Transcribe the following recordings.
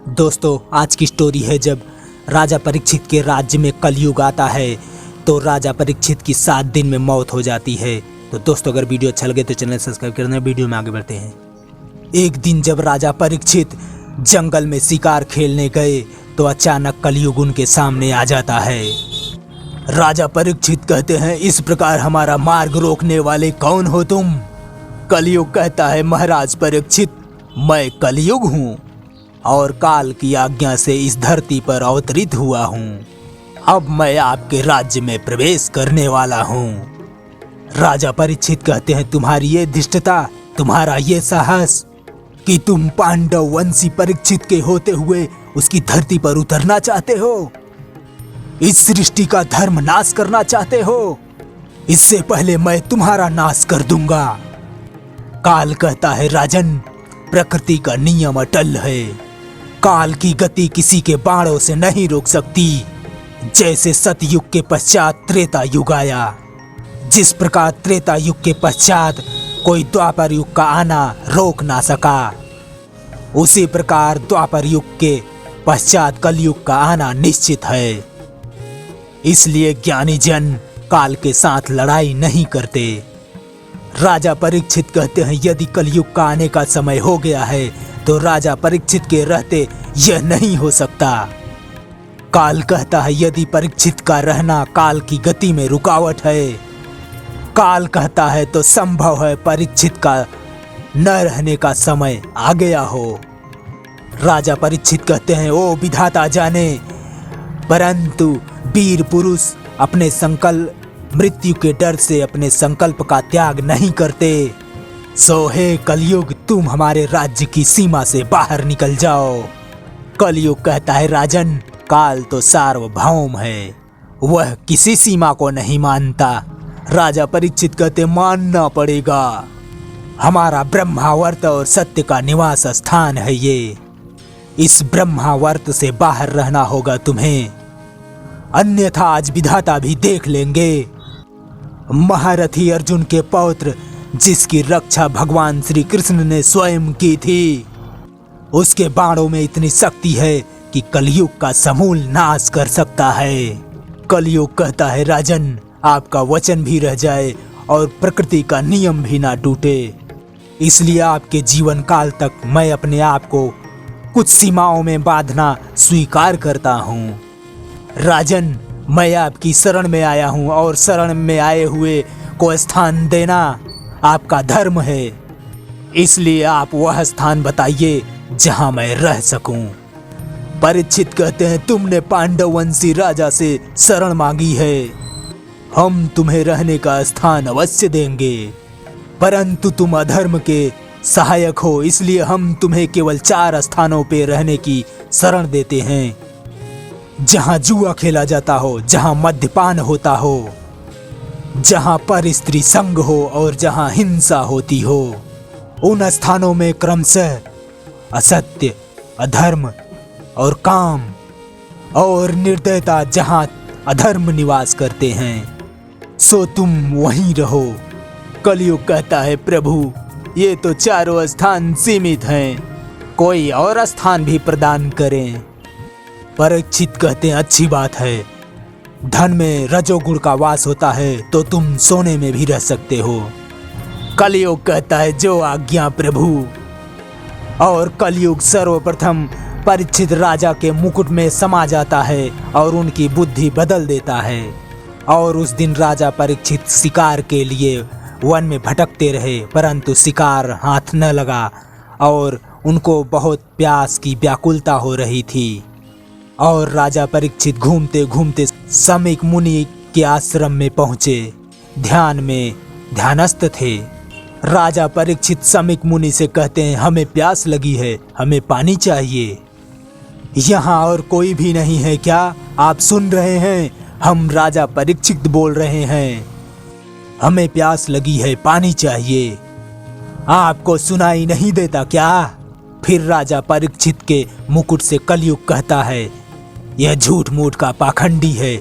दोस्तों, आज की स्टोरी है जब राजा परीक्षित के राज्य में कलयुग आता है तो राजा परीक्षित की 7 दिन में मौत हो जाती है। तो दोस्तों, अगर वीडियो अच्छा लगे तो चैनल सब्सक्राइब कर देना। वीडियो में आगे बढ़ते हैं। एक दिन जब राजा परीक्षित जंगल में शिकार खेलने गए तो अचानक कलयुग उनके सामने आ जाता है। राजा परीक्षित कहते हैं, इस प्रकार हमारा मार्ग रोकने वाले कौन हो तुम? कलयुग कहता है, महाराज परीक्षित, मैं कलयुग हूँ और काल की आज्ञा से इस धरती पर अवतरित हुआ हूँ। अब मैं आपके राज्य में प्रवेश करने वाला हूँ। राजा परीक्षित कहते हैं, तुम्हारी ये धृष्टता, तुम्हारा ये साहस कि तुम पांडव वंशी परीक्षित के होते हुए उसकी धरती पर उतरना चाहते हो, इस सृष्टि का धर्म नाश करना चाहते हो। इससे पहले मैं तुम्हारा नाश कर दूंगा। काल कहता है, राजन, प्रकृति का नियम अटल है। काल की गति किसी के बाणों से नहीं रोक सकती। जैसे सतयुग के पश्चात त्रेता युग आया, जिस प्रकार त्रेता युग के पश्चात कोई द्वापर युग का आना रोक ना सका, उसी प्रकार द्वापर युग के पश्चात कलयुग का आना निश्चित है। इसलिए ज्ञानी जन काल के साथ लड़ाई नहीं करते। राजा परीक्षित कहते हैं, यदि कलयुग का आने का समय हो गया है तो राजा परीक्षित के रहते यह नहीं हो सकता। काल कहता है, यदि परीक्षित का रहना काल की गति में रुकावट है, काल कहता है तो संभव है परीक्षित का न रहने का समय आ गया हो। राजा परीक्षित कहते हैं, ओ विधाता जाने, परंतु वीर पुरुष अपने संकल्प मृत्यु के डर से अपने संकल्प का त्याग नहीं करते। सो हे कलयुग, तुम हमारे राज्य की सीमा से बाहर निकल जाओ। कलयुग कहता है, राजन, काल तो सार्वभौम है, वह किसी सीमा को नहीं मानता। राजा परीक्षित कहते, मानना पड़ेगा, हमारा ब्रह्मावर्त और सत्य का निवास स्थान है ये। इस ब्रह्मावर्त से बाहर रहना होगा तुम्हें, अन्यथा आज विधाता भी देख लेंगे। महारथी अर्जुन के पौत्र, जिसकी रक्षा भगवान श्री कृष्ण ने स्वयं की थी, उसके बाणों में इतनी शक्ति है कि कलयुग का समूल नाश कर सकता है। कलयुग कहता है, राजन, आपका वचन भी रह जाए और प्रकृति का नियम भी ना टूटे, इसलिए आपके जीवन काल तक मैं अपने आप को कुछ सीमाओं में बांधना स्वीकार करता हूँ। राजन, मैं आपकी शरण में आया हूँ और शरण में आए हुए को स्थान देना आपका धर्म है। इसलिए आप वह स्थान बताइए जहाँ मैं रह सकूं। परीक्षित कहते हैं, तुमने पांडववंशी राजा से शरण मांगी है, हम तुम्हें रहने का स्थान अवश्य देंगे, परंतु तुम अधर्म के सहायक हो, इसलिए हम तुम्हें केवल 4 स्थानों पे रहने की शरण देते हैं, जहां जुआ खेला जाता हो, जहां मद्यपान होता हो, जहां पर स्त्री संग हो और जहां हिंसा होती हो। उन स्थानों में क्रमशः असत्य, अधर्म और काम और निर्दयता जहां अधर्म निवास करते हैं, सो तुम वहीं रहो। कलयुग कहता है, प्रभु, ये तो 4 स्थान सीमित हैं, कोई और स्थान भी प्रदान करें। परीक्षित कहते हैं, अच्छी बात है, धन में रजोगुण का वास होता है तो तुम सोने में भी रह सकते हो। कलयुग कहता है, जो आज्ञा प्रभु। और कलयुग सर्वप्रथम परीक्षित राजा के मुकुट में समा जाता है और उनकी बुद्धि बदल देता है। और उस दिन राजा परीक्षित शिकार के लिए वन में भटकते रहे, परंतु शिकार हाथ न लगा और उनको बहुत प्यास की व्याकुलता हो रही थी। और राजा परीक्षित घूमते घूमते समीक मुनि के आश्रम में पहुंचे, ध्यान में ध्यानस्थ थे। राजा परीक्षित समीक मुनि से कहते हैं, हमें प्यास लगी है, हमें पानी चाहिए। यहाँ और कोई भी नहीं है क्या? आप सुन रहे हैं, हम राजा परीक्षित बोल रहे हैं, हमें प्यास लगी है, पानी चाहिए। आपको सुनाई नहीं देता क्या? फिर राजा परीक्षित के मुकुट से कलयुग कहता है, यह झूठ मूठ का पाखंडी है,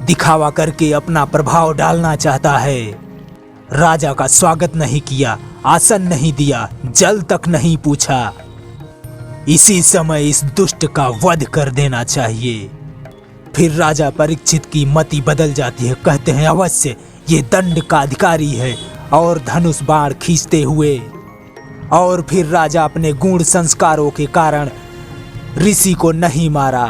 दिखावा करके अपना प्रभाव डालना चाहता है। राजा का स्वागत नहीं किया, आसन नहीं दिया, जल तक नहीं पूछा। इसी समय इस दुष्ट का वध कर देना चाहिए। फिर राजा परीक्षित की मति बदल जाती है। कहते हैं अवश्य ये दंड का अधिकारी है, और धनुष बाण खींचते हुए और फिर राजा अपने गूढ़ संस्कारों के कारण ऋषि को नहीं मारा।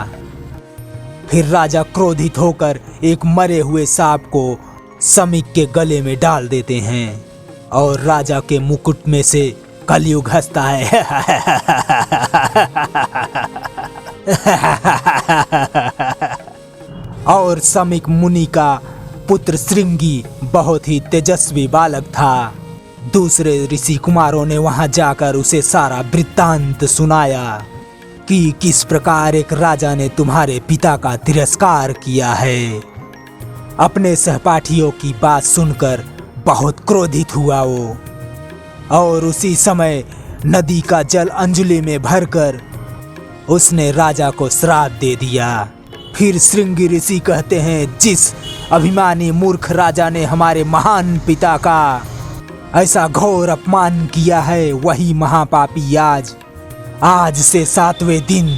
फिर राजा क्रोधित होकर एक मरे हुए सांप को समीक के गले में डाल देते हैं, और राजा के मुकुट में से कलयुग हंसता है। और समीक मुनि का पुत्र श्रृंगी बहुत ही तेजस्वी बालक था। दूसरे ऋषि कुमारों ने वहां जाकर उसे सारा वृत्तांत सुनाया कि किस प्रकार एक राजा ने तुम्हारे पिता का तिरस्कार किया है। अपने सहपाठियों की बात सुनकर बहुत क्रोधित हुआ वो, और उसी समय नदी का जल अंजलि में भरकर उसने राजा को श्राप दे दिया। फिर श्रृंगी ऋषि कहते हैं, जिस अभिमानी मूर्ख राजा ने हमारे महान पिता का ऐसा घोर अपमान किया है, वही महापापी आज से 7वें दिन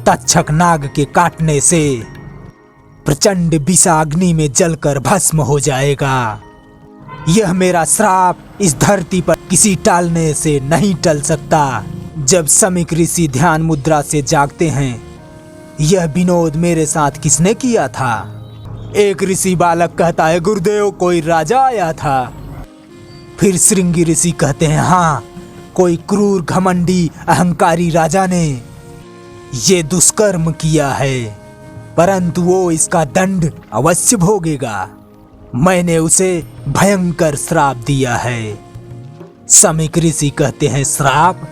तक्षक नाग के काटने से प्रचंड विषाग्नि में जलकर भस्म हो जाएगा। यह मेरा श्राप इस धरती पर किसी टालने से नहीं टल सकता। जब समीक ऋषि ध्यान मुद्रा से जागते हैं, यह विनोद मेरे साथ किसने किया था? एक ऋषि बालक कहता है, गुरुदेव कोई राजा आया था। फिर श्रृंगी ऋषि कहते हैं, हाँ, कोई क्रूर घमंडी अहंकारी राजा ने ये दुष्कर्म किया है, परंतु वो इसका दंड अवश्य भोगेगा। मैंने उसे भयंकर श्राप दिया है। समीक ऋषि कहते हैं, श्राप?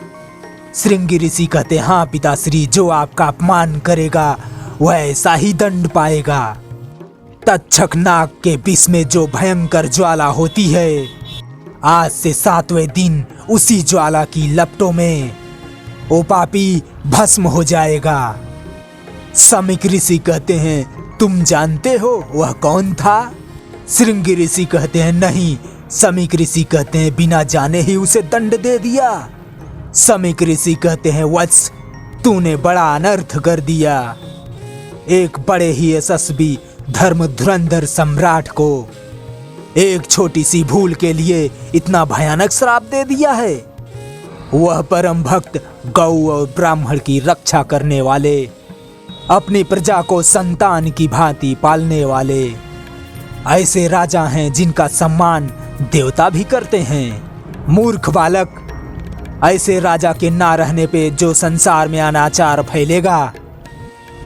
श्रृंगी ऋषि कहते हैं, हाँ पिताश्री, जो आपका अपमान करेगा वह ऐसा ही दंड पाएगा। तक्षक नाग के विष में जो भयंकर ज्वाला होती है, आज से 7वें दिन उसी ज्वाला की लपटों में वो पापी भस्म हो जाएगा। समीक ऋषि कहते हैं, तुम जानते हो वह कौन था? श्रृंगी ऋषि कहते हैं, नहीं। समीक ऋषि कहते हैं, बिना जाने ही उसे दंड दे दिया। समीक ऋषि कहते हैं, वत्स, तूने बड़ा अनर्थ कर दिया। एक बड़े ही यशस्वी धर्म धुरंधर सम्राट को एक छोटी सी भूल के लिए इतना भयानक श्राप दे दिया है। वह परम भक्त गौ और ब्राह्मण की रक्षा करने वाले, अपनी प्रजा को संतान की भांति पालने वाले ऐसे राजा हैं जिनका सम्मान देवता भी करते हैं। मूर्ख बालक, ऐसे राजा के ना रहने पे जो संसार में अनाचार फैलेगा,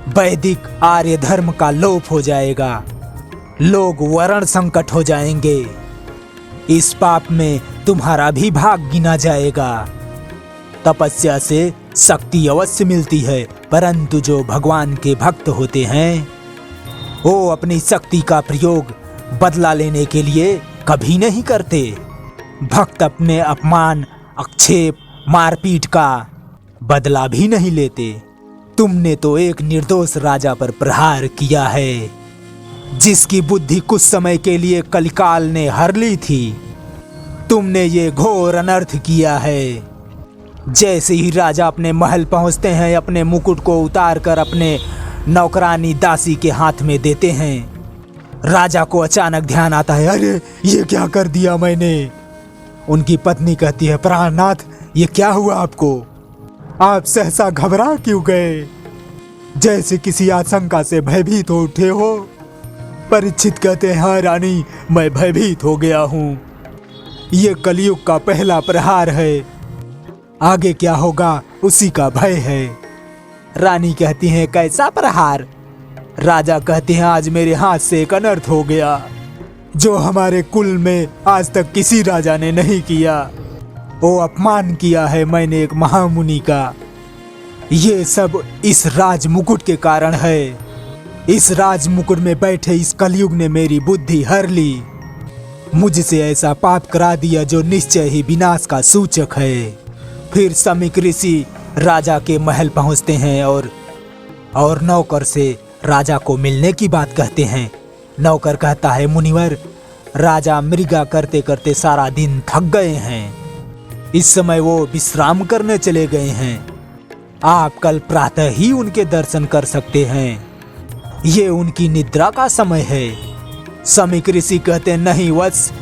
वैदिक आर्य धर्म का लोप हो जाएगा, लोग वर्ण संकट हो जाएंगे। इस पाप में तुम्हारा भी भाग गिना जाएगा। तपस्या से शक्ति अवश्य मिलती है, परंतु जो भगवान के भक्त होते हैं वो अपनी शक्ति का प्रयोग बदला लेने के लिए कभी नहीं करते। भक्त अपने अपमान, आक्षेप, मारपीट का बदला भी नहीं लेते। तुमने तो एक निर्दोष राजा पर प्रहार किया है, जिसकी बुद्धि कुछ समय के लिए कलिकाल ने हर ली थी। तुमने ये घोर अनर्थ किया है। जैसे ही राजा अपने महल पहुंचते हैं, अपने मुकुट को उतारकर अपने नौकरानी दासी के हाथ में देते हैं, राजा को अचानक ध्यान आता है, अरे ये क्या कर दिया मैंने। उनकी पत्नी कहती है, प्राणनाथ, ये क्या हुआ आपको? आप सहसा घबरा क्यों गए? जैसे किसी आशंका से भयभीत हो उठे हो। परीक्षित कहते हैं, हाँ रानी, मैं भयभीत हो गया हूँ। ये कलयुग का पहला प्रहार है, आगे क्या होगा उसी का भय है। रानी कहती हैं, कैसा प्रहार? राजा कहते हैं, आज मेरे हाथ से एक अनर्थ हो गया जो हमारे कुल में आज तक किसी राजा ने नहीं किया। वो अपमान किया है मैंने एक महामुनि का। ये सब इस राज मुकुट के कारण है। इस राज मुकुट में बैठे इस कलयुग ने मेरी बुद्धि हर ली, मुझसे ऐसा पाप करा दिया जो निश्चय ही विनाश का सूचक है। फिर समीक ऋषि राजा के महल पहुंचते हैं और नौकर से राजा को मिलने की बात कहते हैं। नौकर कहता है, मुनिवर, राजा मृगा करते करते सारा दिन थक गए हैं, इस समय वो विश्राम करने चले गए हैं। आप कल प्रातः ही उनके दर्शन कर सकते हैं। ये उनकी निद्रा का समय है। समीक ऋषि कहते नहीं वत्स,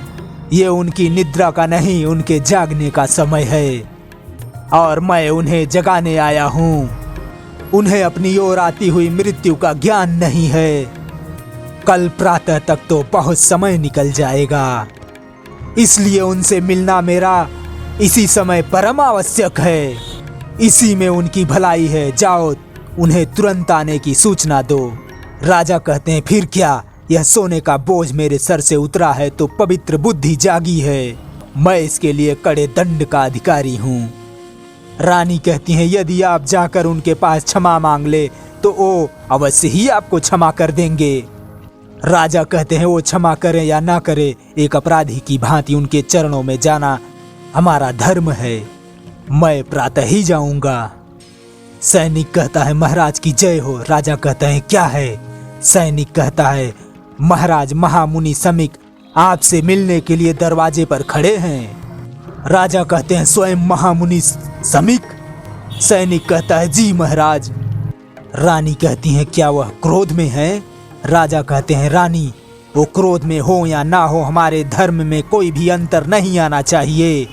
ये उनकी निद्रा का नहीं, उनके जागने का समय है और मैं उन्हें जगाने आया हूँ। उन्हें अपनी ओर आती हुई मृत्यु का ज्ञान नहीं है। कल प्रातः तक तो बहुत समय निकल जाएगा, इसलिए उनसे मिलना मेरा इसी समय परम आवश्यक है। इसी में उनकी भलाई है। जाओ, उन्हें तुरंत आने की सूचना दो। राजा कहते हैं फिर क्या, यह सोने का बोझ मेरे सर से उतरा है तो पवित्र बुद्धि जागी है। मैं इसके लिए कड़े दंड का अधिकारी हूँ। रानी कहती हैं यदि आप जाकर उनके पास क्षमा मांग ले तो वो अवश्य ही आपको क्षमा कर देंगे। राजा कहते हैं वो क्षमा करें या ना करें, एक अपराधी की भांति उनके चरणों में जाना हमारा धर्म है। मैं प्रातः ही जाऊंगा। सैनिक कहता है महाराज की जय हो। राजा कहते हैं क्या है? सैनिक कहता है महाराज, महामुनि समीक आपसे मिलने के लिए दरवाजे पर खड़े हैं। राजा कहते हैं स्वयं महामुनि समीक? सैनिक कहता है जी महाराज। रानी कहती हैं क्या वह क्रोध में है? राजा कहते हैं रानी, वो क्रोध में हो या ना हो, हमारे धर्म में कोई भी अंतर नहीं आना चाहिए।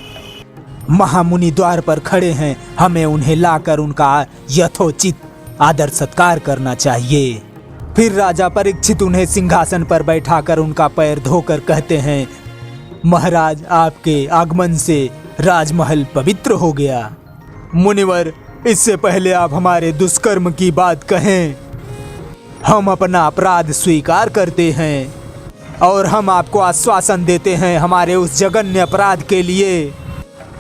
महामुनि द्वार पर खड़े हैं, हमें उन्हें लाकर उनका यथोचित आदर सत्कार करना चाहिए। फिर राजा परीक्षित उन्हें सिंहासन पर बैठाकर उनका पैर धोकर कहते हैं महाराज, आपके आगमन से राजमहल पवित्र हो गया। मुनिवर, इससे पहले आप हमारे दुष्कर्म की बात कहें। हम अपना अपराध स्वीकार करते हैं और हम आपको आश्वासन देते हैं हमारे उस जघन्य अपराध के लिए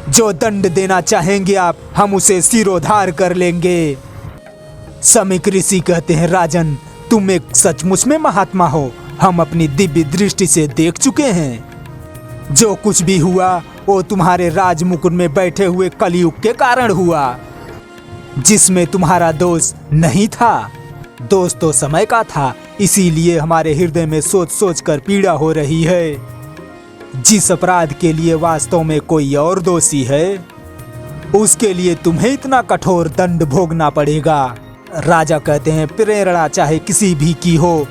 जो दंड देना चाहेंगे आप, हम उसे सिरोधार कर लेंगे। समीक ऋषि कहते हैं राजन, तुम एक सचमुच में महात्मा हो। हम अपनी दिव्य दृष्टि से देख चुके हैं। जो कुछ भी हुआ वो तुम्हारे राजमुकुट में बैठे हुए कलयुग के कारण हुआ, जिसमें तुम्हारा दोष नहीं था। दोष तो समय का था, इसीलिए हमारे हृदय में सोच सोच कर पीड़ा हो रही है। जिस अपराध के लिए वास्तव में कोई और दोषी है, उसके लिए तुम्हें इतना कठोर दंड भोगना पड़ेगा। राजा कहते हैं प्रेरणा चाहे किसी भी की हो,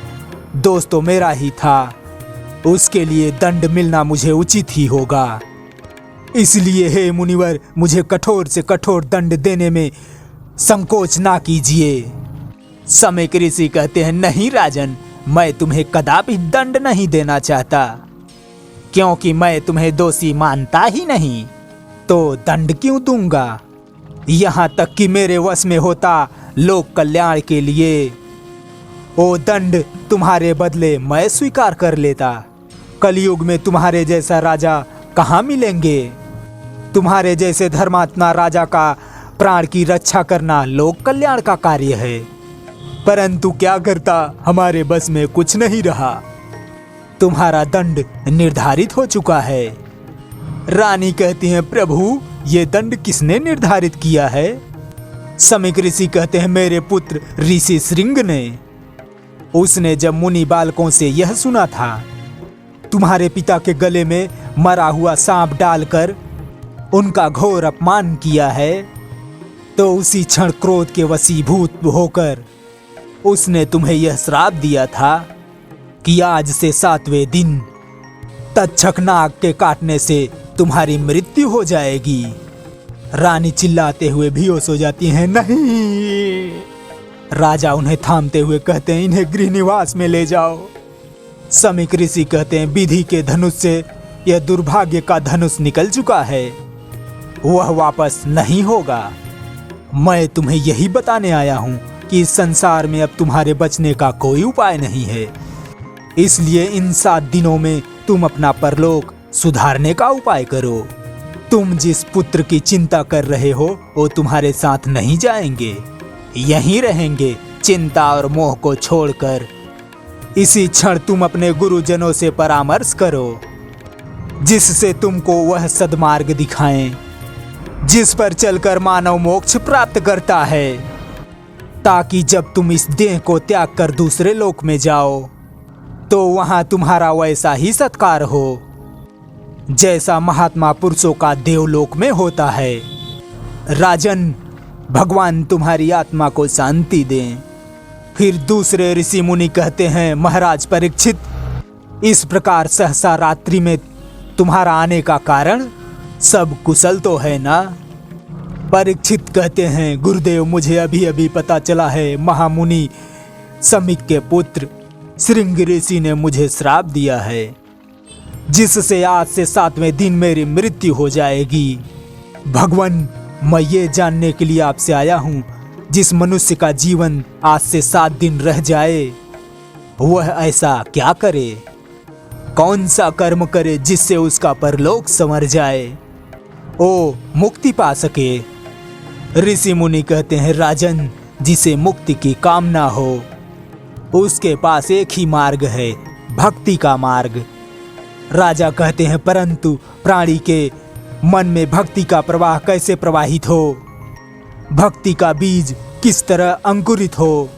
दोष तो मेरा ही था, उसके लिए दंड मिलना मुझे उचित ही होगा। इसलिए हे मुनिवर, मुझे कठोर से कठोर दंड देने में संकोच ना कीजिए। समीक ऋषि कहते हैं नहीं राजन, मैं तुम्हें कदापि दंड नहीं देना चाहता, क्योंकि मैं तुम्हें दोषी मानता ही नहीं, तो दंड क्यों दूंगा। यहाँ तक कि मेरे वश में होता लोक कल्याण के लिए, वो दंड तुम्हारे बदले मैं स्वीकार कर लेता। कलयुग में तुम्हारे जैसा राजा कहाँ मिलेंगे। तुम्हारे जैसे धर्मात्मा राजा का प्राण की रक्षा करना लोक कल्याण का कार्य है, परंतु क्या करता, हमारे बस में कुछ नहीं रहा। तुम्हारा दंड निर्धारित हो चुका है। रानी कहती हैं प्रभु, ये दंड किसने निर्धारित किया है? समीक ऋषि कहते हैं मेरे पुत्र ऋषि श्रृंग ने। उसने जब मुनि बालकों से यह सुना था, तुम्हारे पिता के गले में मरा हुआ सांप डालकर उनका घोर अपमान किया है, तो उसी क्षण क्रोध के वशीभूत होकर उसने तुम्हें यह श्राप दिया था कि आज से 7वें दिन तक्षक नाग के काटने से तुम्हारी मृत्यु हो जाएगी। रानी चिल्लाते हुए बेहोश हो जाती हैं नहीं। राजा उन्हें थामते हुए कहते हैं इन्हें गृह निवास में ले जाओ। समीक ऋषि कहते हैं विधि के धनुष से यह दुर्भाग्य का धनुष निकल चुका है, वह वापस नहीं होगा। मैं तुम्हें यही बताने आया हूँ कि इस संसार में अब तुम्हारे बचने का कोई उपाय नहीं है, इसलिए इन 7 दिनों में तुम अपना परलोक सुधारने का उपाय करो। तुम जिस पुत्र की चिंता कर रहे हो वो तुम्हारे साथ नहीं जाएंगे, यहीं रहेंगे चिंता और मोह को छोड़कर। इसी क्षण तुम अपने गुरुजनों से परामर्श करो, जिससे तुमको वह सद्मार्ग दिखाएं जिस पर चलकर मानव मोक्ष प्राप्त करता है, ताकि जब तुम इस देह को त्याग कर दूसरे लोक में जाओ तो वहां तुम्हारा वैसा ही सत्कार हो जैसा महात्मा पुरुषों का देवलोक में होता है। राजन, भगवान तुम्हारी आत्मा को शांति दें। फिर दूसरे ऋषि मुनि कहते हैं, महाराज परीक्षित, इस प्रकार सहसा रात्रि में तुम्हारा आने का कारण सब कुशल तो है ना? परीक्षित कहते हैं, गुरुदेव मुझे अभी अभी पता चला है, महामुनि समिक के पुत्र श्रृंग ऋषि ने मुझे श्राप दिया है, जिससे आज से 7वें दिन मेरी मृत्यु हो जाएगी। भगवान, मैं ये जानने के लिए आपसे आया हूँ, जिस मनुष्य का जीवन आज से 7 दिन रह जाए वह ऐसा क्या करे, कौन सा कर्म करे जिससे उसका परलोक संवर जाए, ओ मुक्ति पा सके। ऋषि मुनि कहते हैं, राजन, जिसे मुक्ति की कामना हो उसके पास एक ही मार्ग है, भक्ति का मार्ग। राजा कहते हैं, परंतु प्राणी के मन में भक्ति का प्रवाह कैसे प्रवाहित हो, भक्ति का बीज किस तरह अंकुरित हो,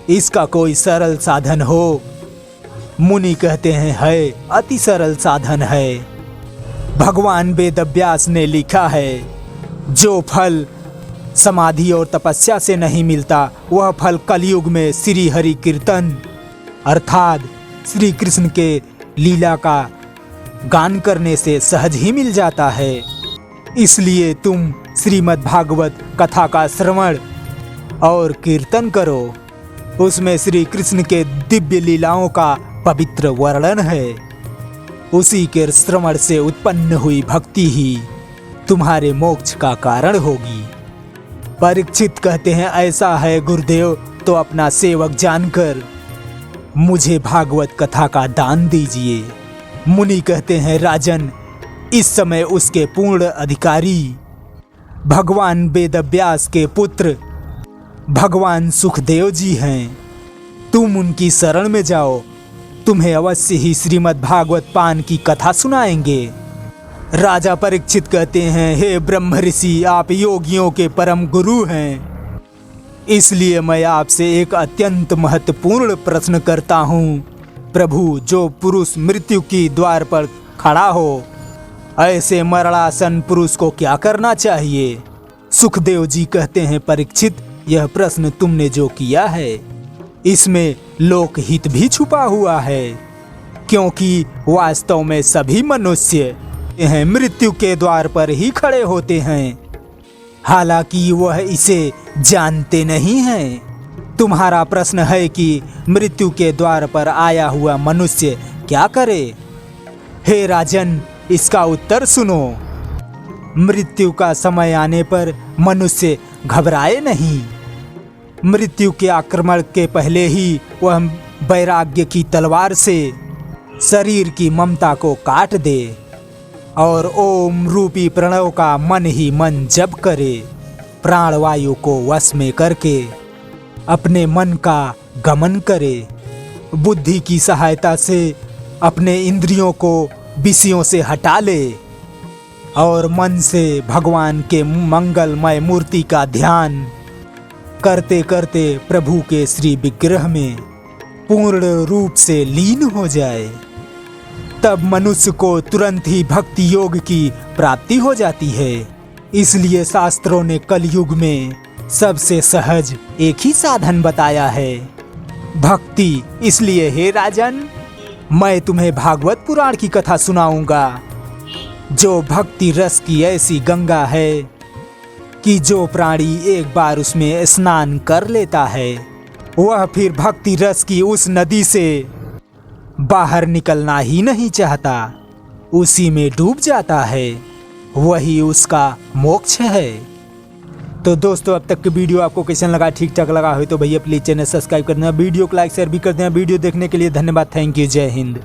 इसका कोई सरल साधन हो? मुनि कहते हैं, है, अति सरल साधन है। भगवान वेदव्यास ने लिखा है, जो फल समाधि और तपस्या से नहीं मिलता वह फल कलयुग में श्री हरि कीर्तन अर्थात श्री कृष्ण के लीला का गान करने से सहज ही मिल जाता है। इसलिए तुम श्रीमद् भागवत कथा का श्रवण और कीर्तन करो, उसमें श्री कृष्ण के दिव्य लीलाओं का पवित्र वर्णन है। उसी के श्रवण से उत्पन्न हुई भक्ति ही तुम्हारे मोक्ष का कारण होगी। परीक्षित कहते हैं, ऐसा है गुरुदेव, तो अपना सेवक जानकर मुझे भागवत कथा का दान दीजिए। मुनि कहते हैं, राजन, इस समय उसके पूर्ण अधिकारी भगवान वेदव्यास के पुत्र भगवान सुखदेव जी हैं। तुम उनकी शरण में जाओ, तुम्हें अवश्य ही श्रीमद् भागवत पान की कथा सुनाएंगे। राजा परीक्षित कहते हैं, हे ब्रह्म ऋषि, आप योगियों के परम गुरु हैं, इसलिए मैं आपसे एक अत्यंत महत्वपूर्ण प्रश्न करता हूँ। प्रभु, जो पुरुष मृत्यु की द्वार पर खड़ा हो, ऐसे मरणासन पुरुष को क्या करना चाहिए? सुखदेव जी कहते हैं, परीक्षित, यह प्रश्न तुमने जो किया है इसमें लोकहित भी छुपा हुआ है, क्योंकि वास्तव में सभी मनुष्य मृत्यु के द्वार पर ही खड़े होते हैं, हालांकि वह इसे जानते नहीं हैं। तुम्हारा प्रश्न है कि मृत्यु के द्वार पर आया हुआ मनुष्य क्या करे? हे राजन, इसका उत्तर सुनो। मृत्यु का समय आने पर मनुष्य घबराए नहीं। मृत्यु के आक्रमण के पहले ही वह वैराग्य की तलवार से शरीर की ममता को काट दे और ओम रूपी प्रणव का मन ही मन जप करे, प्राणवायु को वश में करके अपने मन का गमन करे, बुद्धि की सहायता से अपने इंद्रियों को विषयों से हटा ले और मन से भगवान के मंगलमय मूर्ति का ध्यान करते करते प्रभु के श्री विग्रह में पूर्ण रूप से लीन हो जाए। तब मनुष्य को तुरंत ही भक्ति योग की प्राप्ति हो जाती है। इसलिए शास्त्रों ने कलयुग में सबसे सहज एक ही साधन बताया है, भक्ति। इसलिए हे राजन, मैं तुम्हें भागवत पुराण की कथा सुनाऊंगा, जो भक्ति रस की ऐसी गंगा है कि जो प्राणी एक बार उसमें स्नान कर लेता है वह फिर भक्ति रस की उस नदी से बाहर निकलना ही नहीं चाहता, उसी में डूब जाता है, वही उसका मोक्ष है। तो दोस्तों, अब तक की वीडियो आपको कैसा लगा? ठीक ठाक लगा हो तो भैया प्लीज चैनल सब्सक्राइब कर देना, वीडियो को लाइक शेयर भी कर देना। वीडियो देखने के लिए धन्यवाद। Thank you. जय हिंद।